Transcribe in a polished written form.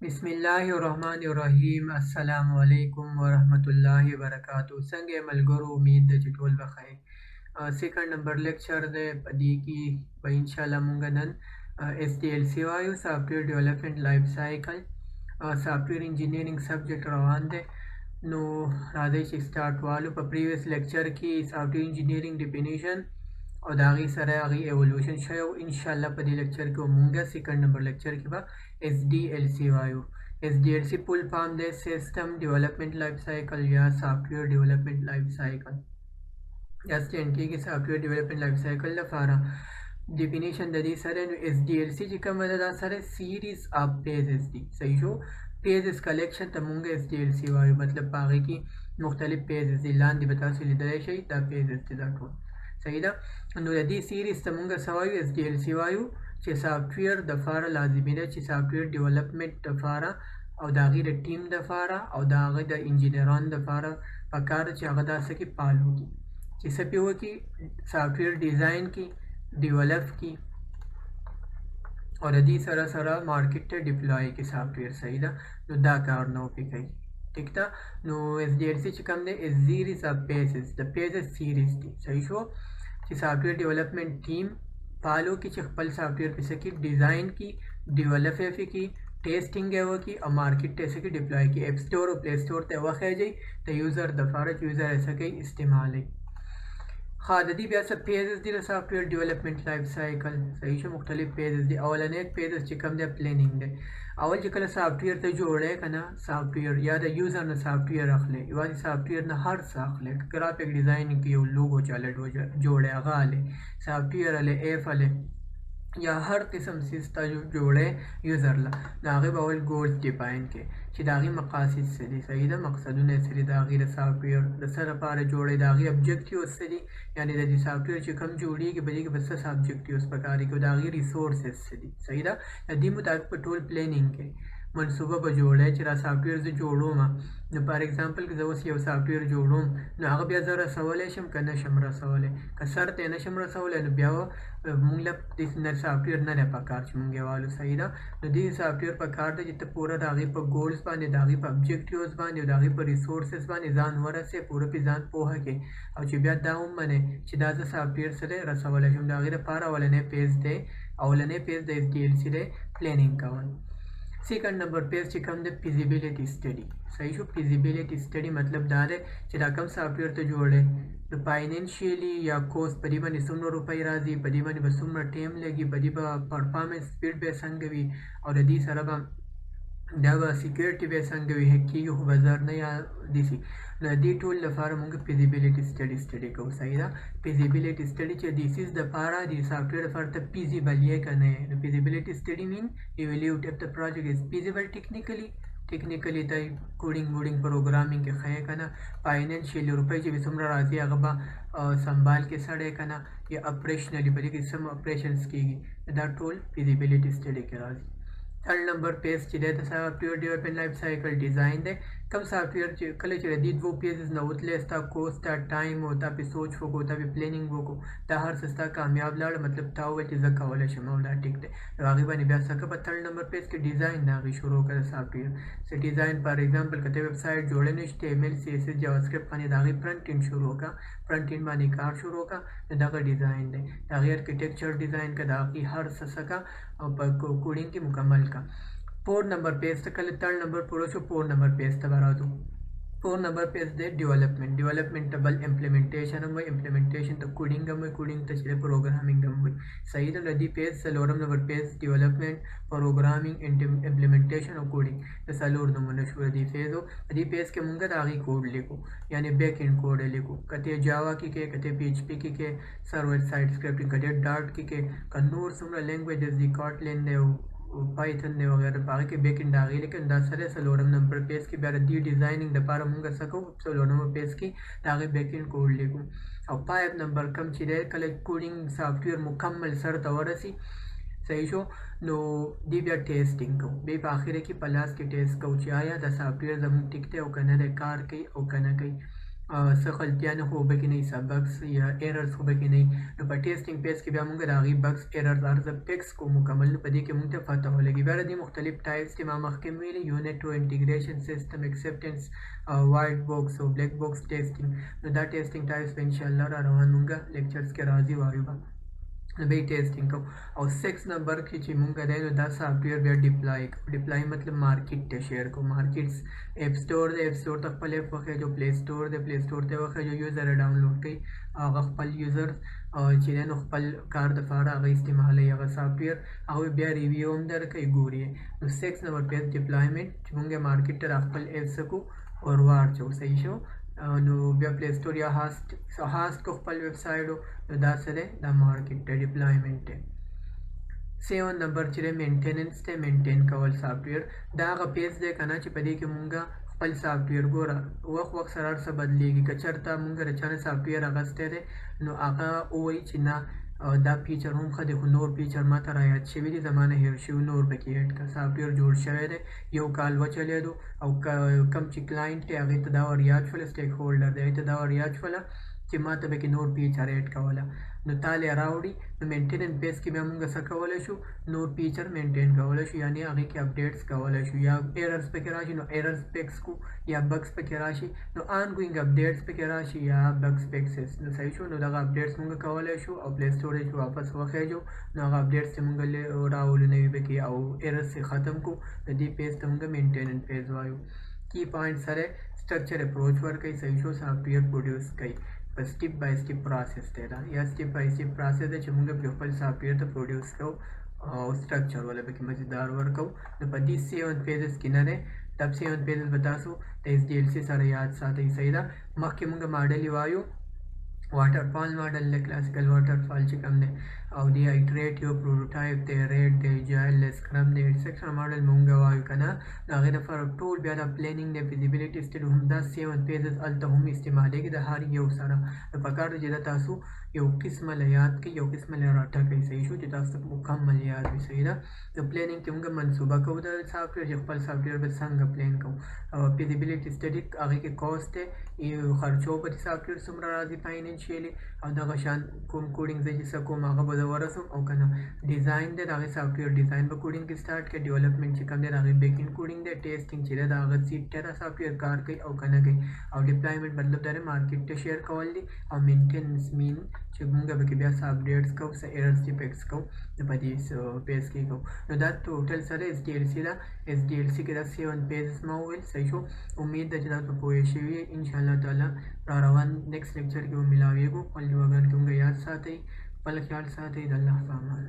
बिस्मिल्लाहिर्रहमानिर्रहीम अस्सलामु अलैकुम वरहमतुल्लाहि वबरकातुहू څنګه ملګرو امید ده چې ټول بخیر سیکنډ نمبر لیکچر دی په دې کې به ان شاء الله مونږ نن SDLC وایو سافټویر ډیولپمنٹ لایف سایکل سافټویر انجینیرینګ سبجیکټ روان دی نو راځئ چې سٹارټ والو په پریویس لیکچر کې سافټویر انجینیرینګ ډیفینیشن او د هغې سره هغې ایولوشن شوی او انشاءالله په دې لیکچر کې مونږ سیکنډ نمبر لیکچر کې به SDLC وایو SDLC فول فارم دی سیسټم ډیولپمنٹ لایف سایکل یا سافټویر ډیولپمنٹ لایف سایکل یا سټینډ کېږي سافټویر ډیولپمنٹ لایف سایکل لپاره ډیفینیشن د دې سره نو SDLC چې کومه ده دا سره سیریز اف پیجز دي صحیح شو پیجز کلیکشن ته مونږ SDLC وایو مطلب په هغې کې مختلف پیجز دي لاندې به تاسو لیدلی شئ دا پیجز دي دا ټول صحیح ده نو د دې سیریز ته مونږ څه وایو SDLC وایو چې سافټویر دپاره لازمي ده چې سافټویر ډیولپمنټ دپاره او د هغې د ټیم دپاره او د هغه د انجینرانو دپاره پکار ده چې هغه دا څه کې فال وکړي چې څه پې وکړي سافټویر ډیزاین کې ډیولپ کړي او د دې سره سره مارکیټ ته ډپلای کړي سافټویر صحیح ده نو دا کارونه وپې کوي ٹھیک ده نو SDLC چې کوم دی سیریز اف پیجز د پیجز سیریز دي صحیح شو چې سافټویر ډیولپمنٹ ټیم فالو کې چې خپل سافټویر په څه کې ډیزاین کې ډیولپ یې کې ټیسټینګ یې وکړي او مارکیټ ته څه کې ډپلای کړي اپ سټور او پلی سټور ته وخیږي د یوزر دپاره چې یوزر یې څه کوي استعمالوي ها د دې بیا څه پیجز دي د سافټویر ډیولپمنٹ لایف سایکل صحیح شو مختلف پیجز دي اولنی پیجز چې کوم دی پلانینګ دی اول چې کله سافټویر ته جوړی که نه سافټویر یا د یوزر نه سافټویر اخلي یوازې سافټویر نه هر څه اخلي ګرافیک ډیزاینینګ کې یو لوګو چاله جوړی هغه هلې سافټویر هلې ایپ هلې یا هر قسم سیز ته جوړی یوزر له د هغې به اول ګولز ډیفاین کړي چې د هغې مقاصد څه دي صحیح ده مقصدونه یې څه دي د هغې د سافټویر د څه لپاره جوړی د هغې ابجکټیوز څه دي یعنې د دې سافټویر چې کوم جوړېږي په دې کې به څه ابجکټیوز پکار دي او د هغې ریسورسز څه دي صحیح ده د دې مطابق په ټول پلانینګ کې منصوبه به جوړی چې دا سافټویر زه جوړوم نو فار ایگزامپل که زه اوس یو سافټویر جوړوم نو هغه بیا زه رسولی شم که نه شم رسولی که سر ته یې نه شم رسولی نو بیا مونږ له سافټویر نه دی پکار چې مونږ یې والو صحیح ده نو دې سافټویر پکار دی چې ته پوره د هغې په ګولز باندې د هغې په ابجکټیوز باندې او د هغې په ریسورسز باندې ځان ورسې پوره پې ځان پوهه کړې او چې بیا دا ومنې چې دا زه سافټویر څه دی رسولی شم د هغې لپاره اولنی پیج دی اولنی پیج د SDLC دی پلانینګ کول سیکنډ نمبر پیج چې کوم دی فیزیبیلیټي سټډي صحیح شو فیزیبیلیټي سټډي مطلب دا دی چې دا کوم سافټویر ته جوړی نو فاینانشیلي یا کوست په دې باندې څومره روپۍ راځي په دې باندې به څومره ټایم لګي په دې به پرفارمنس سپیډ به څنګه وي او د دې سره به دا به سیکیورټي به څنګه وي هیک کېږي خو به زر نه یا داسې نو د دې ټول لپاره موږ فیزیبیلیټي سټډي کوو صحیح ده فیزیبیلیټي سټډي چې دیسیز دپاره د سافټویر لپاره ته فیزیبل یې که نه یې نو فیزیبیلیټي سټډي مین ایویلیوټ اف د پروجیکټ از فیزیبل ټیکنیکلی ته کوډینګ ووډینګ پروګرامینګ کې ښه یې که نه فاینانشیلي روپۍ چې به څومره راځي هغه به سنبال کې سړی که نه یا اپریشنلي په دې کې سم اپریشنز کېږي دا ټول فیزیبیلیټي سټډي کې راځي third number page چې دی د سافټویر ډیولپمنټ لایف سایکل ډیزاین دی کوم سافټویر چې کله چې د دې دوو پیجز نه وتلی ستا کوست ستا ټایم او تا پې سوچ وکړو تا پې پلانینګ وکړو دا هر څه ستا کامیاب لاړه مطلب تا وویل چې زه کولی شم او دا ټیک دی نو هغې باندې بیا څه که په تھرډ نمبر پیج کې ډیزاین د هغې شروع کړه د سافټویر څه ډیزاین فار ایگزامپل که ته ویب سایټ جوړی نه HTML CSS جاواسکرپټ باندې د هغې فرنټ اینډ شروع کړه فرنټ اینډ باندې کار شروع کړه نو دغه ډیزاین دی د هغې ارکیټیکچر ډیزاین کړه د هغې هر څه څه کړه او په کوډینګ کې مکمل کړه 4 number page ته کله 3 नंबर پوره شو 4 नंबर पेज ته به راځو 4 नंबर पेज دی ډیولپمنټ امپلیمنټیشن هم وایي امپلیمنټیشن ته کوډینګ هم وایي کوډینګ ته چې پروګرامینګ هم وایي صحیح ده د دې پیج څلورم نمبر پیج ډیولپمنټ پروګرامینګ امپلیمنټیشن او کوډینګ د څلور نمونه شو د دې پیجو د دې پیج کې مونږ د هغې کوډ لیکو یعنې بیک اینډ کوډ یې لیکو که ته جاوا کې کې که ته PHP کې کې سرور سایډ سکرپټینګ که ته ډاټ کې کې که نور څومره لینګویجز دي کاټلین دی پایتن دی وغیره په هغې کې بیک اینډ هغې لیکن دا سره څلورم نمبر پیج کې بیا د دې ډیزاینینګ دپاره مونږ څه کوو څلورم نمبر پیج کې د هغې بیک اینډ کوډ لیکو او 5 نمبر کم چې دی کله کوډینګ سافټویر مکمل سر ته ورسي صحیح شو نو دی بیا ټیسټینګ کوو بیا په آخره کې په لاس کې ټیسټ کوو چې آیا دا سافټویر زموږ ټیک دی او که نه دی کار کوي او که نه کوي څه غلطیانې خو به کې نه وي، څه بګس یا ایررز خو به کې نه وي. نو په ټیسټینګ پیج کې بیا موږ د هغې بګس ایررز عرضه فکس کوو مکمل. نو په دې کې موږ ته پته ولګي. بیا د دې مختلف ټایپس چې ما مخکې ویلي، یونټ او انټیګریشن سیسټم، اکسپټنس، وایټ بوکس او بلیک بوکس ټیسټینګ. نو دا ټیسټینګ ټایپس به انشاءالله را روان موږ لیکچرز کې راځي وایو به نو به یې ټیسټینګ کوو. او 6 نمبر کې چې موږ دی نو دا سافټویر بیا ډپلای کوو. ډپلای مطلب مارکیټ ته شیر کوو. مارکیټس اپ سټور دی، اپ سټور ته خپل اپ وخېږو. پلی سټور دی، پلی سټور ته وخېږو. یوزر یې ډاونلوډ کوي، هغه خپل یوزر چې دی نو خپل کار دپاره هغه استعمالوي هغه سافټویر. هغوی بیا ریویو هم درکوي، ګوري. نو 6 نمبر پیج ډپلایمنټ چې موږ مارکیټ ته را خپل اپ څه کوو ور واچوو. صحیح شو. نو بیا پلی سټور یا هاسټ کو خپل ویب سایټ نو دا څه دی، دا مارکیټ دی، ډپلایمنټ دی. 7 نمبر چې دی مینټیننس دی، مینټین کول سافټویر. دا هغه پیج دی که نه چې په دې کې مونږ خپل سافټویر ګوره وخت سره هر څه بدلېږي. که چېرته مونږ د چا نه سافټویر اخیستی دی نو هغه ووایي چې نه دا فیچر هم ښه دی، خو نور فیچر ما ته رایاد شوي دي، زما نه هیر شوي، نور پکې ایډ کړه. سافټویر جوړ شوی دی، یو کال وچلېدو او کوم چې کلاینټ دی هغې ته دا ور یاد شوله، سټیک هولډر دی، هغې ته دا ور یاد شوله چې ما ته پکې نور فیچر ایډ کوله. نو تاله راوړي. نو مینټیننس بیس کې بیا موږ څه کولی شو، نور فیچر مینټین کولی شو، یعنې هغې کې اپډیټس کولی شو. یا ایررز پکې راشي نو ایررز فکس کو، یا بګس پکې راشي نو آنګوینګ اپډیټس پکې راشي، یا بګس فکسز. نو صحیح شو. نو دغه اپډیټس موږ کولی شو او پلی سټور یې واپس وخېږو. نو هغه اپډیټس چې موږ راولو نوي پکې او ایررز یې ختم کو. د دې پیج ته موږ مینټیننس پیج وایو. کی پوینټ سره سټرکچر اپروچ ورکوي. صحیح شو. سافټویر پروډیوس کوي په سټیپ بای سټیپ پروسس دی دا، یا سټیپ بای سټیپ پروسس دی چې موږ پرې خپل سافټویر ته پروډیوس کوو او سټرکچر ولا پکې مزیدار ورکوو. نو په دې 7 پیجز کې نه دی، دا 7 پیجز به تاسو د SDLC سره یاد ساتئ. صحیح ده. مخکې موږ ماډل یې وایو، واټر فال ماډل دی، کلاسیکل واټر فال چې کوم دی، او دی ایټریټیو، پروټوټایپ دی، ریډ دی، جایل دی، اسکرم دی، ایټسیټرا ماډل موږ وایو که نه. د هغې دپاره ټول بیا دا پلانینګ دی، فیزیبیلیټي سټډي هم دا 7 پیجز هلته هم استعمالېږي د هر یو سره. نو پکار دی چې دا تاسو یو قسمه له یاد کړئ، یو قسمه له راټکئ. صحیح شو. چې تاسو ته مکمل یاد وي. صحیح ده. د پلانینګ کې موږ منصوبه کوو د سافټویر چې خپل سافټویر به څنګه پلان کوو. فیزیبیلیټي سټډي هغې کې کاست دی، خرچو په دې سافټویر څومره راځي فاینانشیلي، او دغه شان کوم کوډینګ زه چې څه کوم هغه به زه ورسوم او که نه. ډیزاین دی، د هغې سافټویر ډیزاین به کوډینګ کې سټارټ کړي. ډیولپمنټ چې کوم دی د هغې بیک انډ کوډینګ دی. ټیسټینګ چې دی د هغه سیټ دی دا سافټویر کار کوي او که نه کوي. او ډپلایمنټ مطلب دا دی مارکیټ ته شیر کول دي. او مینټیننس مین چې موږ پکې بیا څه اپډیټس کوو، څه ایررز چې فکس کوو، نو په دې پیج کې کوو. نو دا ټوټل سره SDLC ده. SDLC کې دا 7 پیجز ما وویل. صحیح شو. امید ده چې تاسو پوه شوي انشاءالله تعالی. را روان نیکسټ لیکچر کې به ملاویږو. خپل دعاګانو کې موږ یاد ساتئ، خپل خیال ساتئ. د الله په امان.